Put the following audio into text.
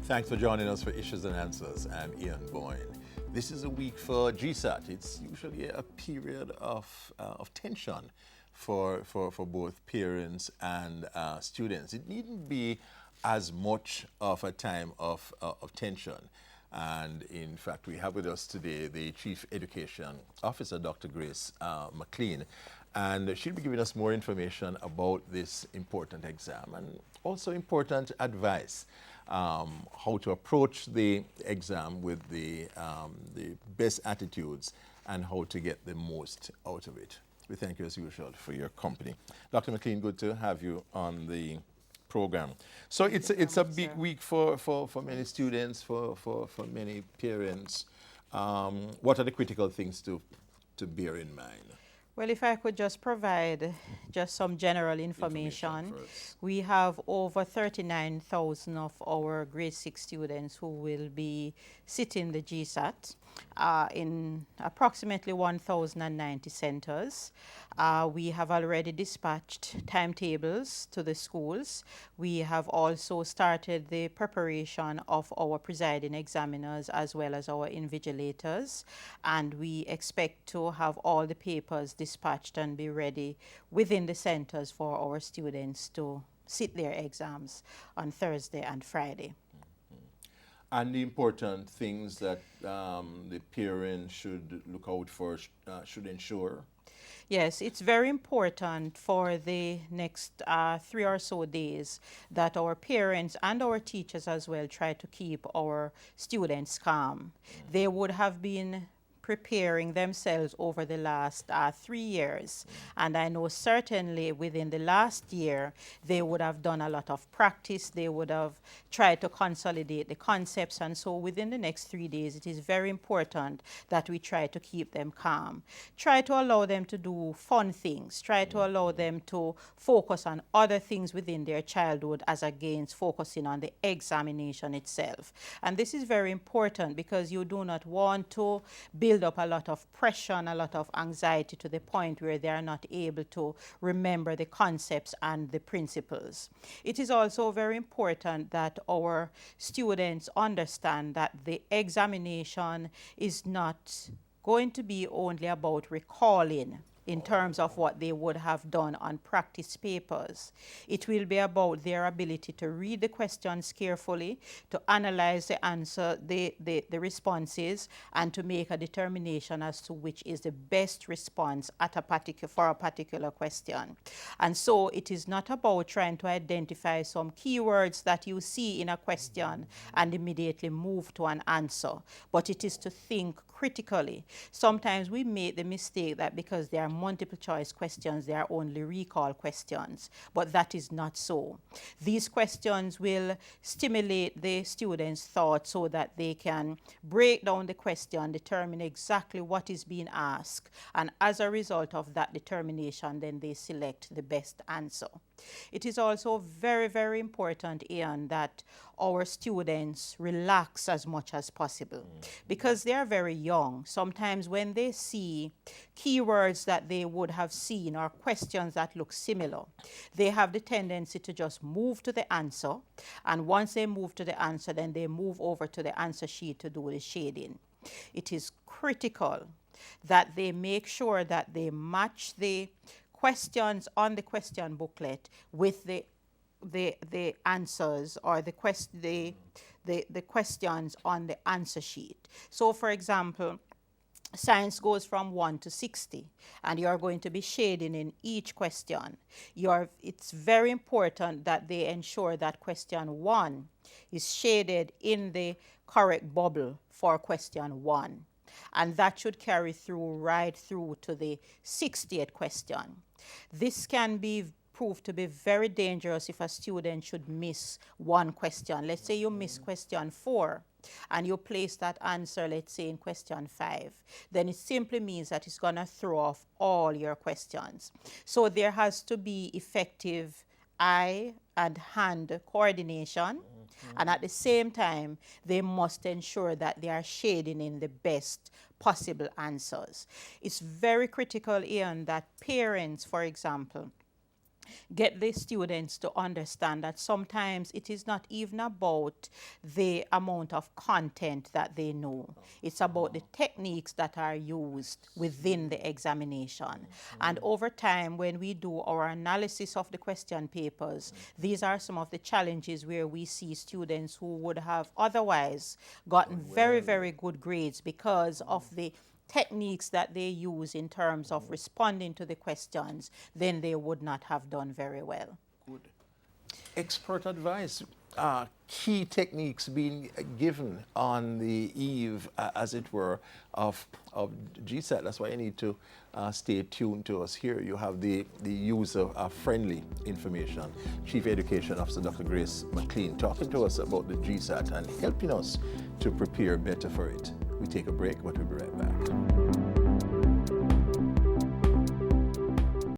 Thanks for joining us for Issues and Answers. I'm Ian Boyne. This is a week for GSAT. It's usually a period of tension for both parents and students. It needn't be as much of a time of tension. And in fact, we have with us today the Chief Education Officer, Dr. Grace McLean, and she'll be giving us more information about this important exam and also important advice, how to approach the exam with the best attitudes and how to get the most out of it. We thank you as usual for your company. Dr. McLean, good to have you on the program. So it's a big week for many students, for many parents. What are the critical things to bear in mind? Well, if I could just provide just some general information. We have over 39,000 of our grade 6 students who will be sitting the GSAT in approximately 1,090 centers. We have already dispatched timetables to the schools. We have also started the preparation of our presiding examiners as well as our invigilators, and we expect to have all the papers dispatched and be ready within the centers for our students to sit their exams on Thursday and Friday. And the important things that the parents should look out for, should ensure? Yes, it's very important for the next 3 or so days that our parents and our teachers as well try to keep our students calm. They would have been preparing themselves over the last 3 years. And I know certainly within the last year, they would have done a lot of practice. They would have tried to consolidate the concepts. And so within the next 3 days, it is very important that we try to keep them calm. Try to allow them to do fun things. Try to allow them to focus on other things within their childhood as against focusing on the examination itself. And this is very important because you do not want to build up a lot of pressure and a lot of anxiety to the point where they are not able to remember the concepts and the principles. It is also very important that our students understand that the examination is not going to be only about recalling in terms of what they would have done on practice papers. It will be about their ability to read the questions carefully, to analyze the answer, the responses, and to make a determination as to which is the best response at for a particular question. And so it is not about trying to identify some keywords that you see in a question and immediately move to an answer, but it is to think critically. Sometimes we make the mistake that because there are multiple choice questions, they are only recall questions, but that is not so. These questions will stimulate the students' thought so that they can break down the question, determine exactly what is being asked, and as a result of that determination, then they select the best answer. It is also very, very important, Ian, that our students relax as much as possible because they are very young. Sometimes when they see keywords that they would have seen or questions that look similar, they have the tendency to just move to the answer. And once they move to the answer, then they move over to the answer sheet to do the shading. It is critical that they make sure that they match the questions on the question booklet with the answers or the questions on the answer sheet. So for example, science goes from 1 to 60, and you're going to be shading in each question. It's very important that they ensure that question 1 is shaded in the correct bubble for question 1. And that should carry through right through to the 60th question. This can be proved to be very dangerous if a student should miss one question. Let's say you miss question 4 and you place that answer, let's say, in question 5. Then it simply means that it's going to throw off all your questions. So there has to be effective eye and hand coordination. And at the same time, they must ensure that they are shading in the best possible answers. It's very critical, Ian, that parents, for example, get the students to understand that sometimes it is not even about the amount of content that they know. It's about the techniques that are used within the examination. And over time, when we do our analysis of the question papers, these are some of the challenges where we see students who would have otherwise gotten very, very good grades because of the techniques that they use in terms of responding to the questions, then they would not have done very well. Good. Expert advice, key techniques being given on the eve, as it were, of GSAT. That's why you need to stay tuned to us here. You have the user-friendly information. Chief Education Officer Dr. Grace McLean talking to us about the GSAT and helping us to prepare better for it. We take a break, but we'll be right back.